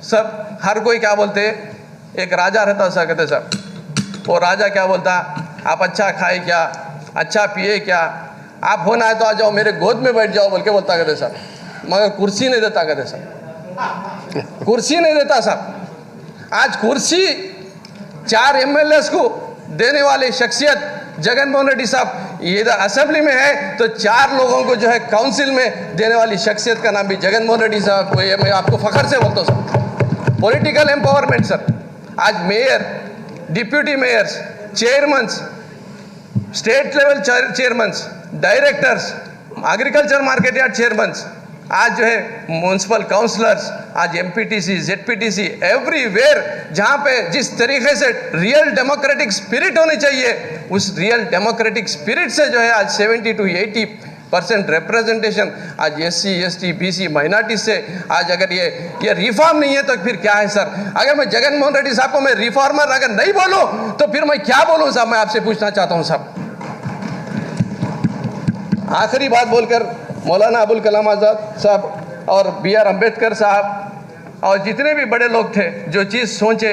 सब हर कोई क्या बोलते, एक राजा रहता सर, कहते सर वो राजा क्या बोलता, आप अच्छा खाए क्या, अच्छा पिए क्या, आप होना है तो आ जाओ मेरे गोद में बैठ जाओ बोल के बोलता कहते सर, मगर कुर्सी नहीं देता कहते सर, कुर्सी नहीं देता सर। आज कुर्सी 4 MLAs को देने वाली शख्सियत जगन मोहन रेड्डी साहब, ये असेंबली में है तो 4 लोगों को जो है काउंसिल में देने वाली शख्सियत का नाम भी जगन मोहन रेड्डी साहब को, ये मैं आपको फखर से बोलता हूँ सर। पॉलिटिकल एम्पावरमेंट सर, आज mayor, deputy mayors, chairmans, state level chairmans, directors, agriculture market yard chairmans, आज जो है म्यूनसिपल काउंसलर्स, आज MPTC, ZPTC, एवरीवेयर जहाँ पे जिस तरीके से रियल डेमोक्रेटिक स्पिरिट होनी चाहिए, उस रियल डेमोक्रेटिक स्पिरिट से जो है आज 70 to 80% रिप्रेजेंटेशन आज SC, ST, BC माइनॉरिटी से आज अगर ये रिफॉर्म नहीं है तो फिर क्या है सर? अगर मैं जगन मोहन रेड्डी साहब को मैं रिफॉर्मर अगर नहीं बोलूँ तो फिर मैं क्या बोलूँ साहब? मैं आपसे पूछना चाहता हूँ साहब। आखिरी बात बोलकर मौलाना अबुल कलाम आज़ाद साहब और BR अम्बेडकर साहब और जितने भी बड़े लोग थे, जो चीज़ सोचे,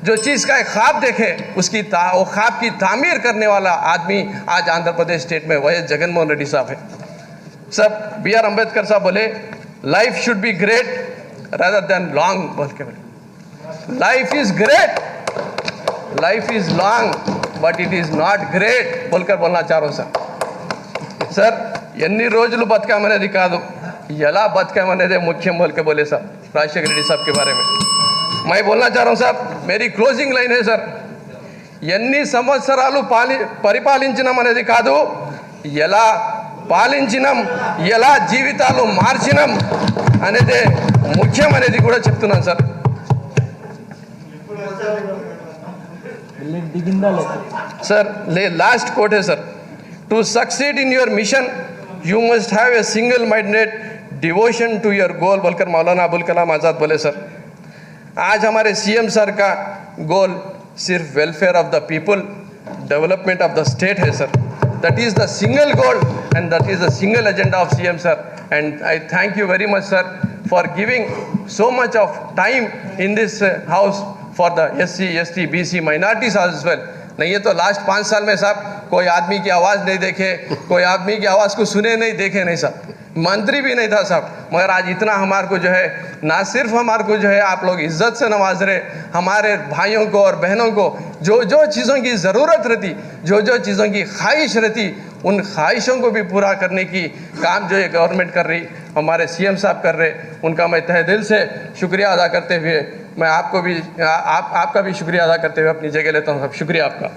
जो चीज़ का एक ख्वाब देखे, उसकी वो ख्वाब की तामीर करने वाला आदमी आज आंध्र प्रदेश स्टेट में वह जगन मोहन रेड्डी साहब है। सब BR अम्बेडकर साहब बोले life should be great rather than long, बोल के बोले life is great, life is long but it is not great बोलकर बोलना चाह रहा हूँ सर। ఎన్ని రోజులు బతకామనేది కాదు, ఎలా బతకామనేదే ముఖ్యం बोल के बोले साहब राजशेखर रेड्डी साहब के बारे में। मैं बोलना चाह रहा हूँ साहब, मेरी क्लोजिंग लाइन है सर, ఎన్ని సంవత్సరాలు పరిపాలించినాం అనేది కాదు, ఎలా పాలించినాం, ఎలా జీవితాలు మార్చినాం అనేదే ముఖ్యం అనేది కూడా చెప్తున్నాను సార్। सर लास्ट कोट है sir, to succeed in your mission you must have a single minded devotion to your goal बोलकर मौलाना अबुल कलाम आज़ाद बोले सर। आज हमारे CM सर का गोल सिर्फ welfare of the people, development of the state है sir. That is the single goal and that is the single agenda of CM sir. And I thank you very much sir for giving so much of time in this house for the SC, ST, BC minorities as well. नहीं है तो last 5 साल में साहब कोई आदमी की आवाज़ नहीं देखे, कोई आदमी की आवाज़ को सुने नहीं, देखे नहीं साहब, मंत्री भी नहीं था साहब, मगर आज इतना हमारे को जो है, ना सिर्फ हमारे को जो है आप लोग इज्जत से नवाज रहे, हमारे भाइयों को और बहनों को जो जो चीज़ों की ज़रूरत रहती, जो जो चीज़ों की ख्वाहिश रहती, उन ख्वाहिशों को भी पूरा करने की काम जो है गवर्नमेंट कर रही, हमारे CM साहब कर रहे, उनका मैं तहे दिल से शुक्रिया अदा करते हुए मैं आपको भी आपका भी शुक्रिया अदा करते हुए अपनी जगह लेता हूँ साहब। शुक्रिया आपका।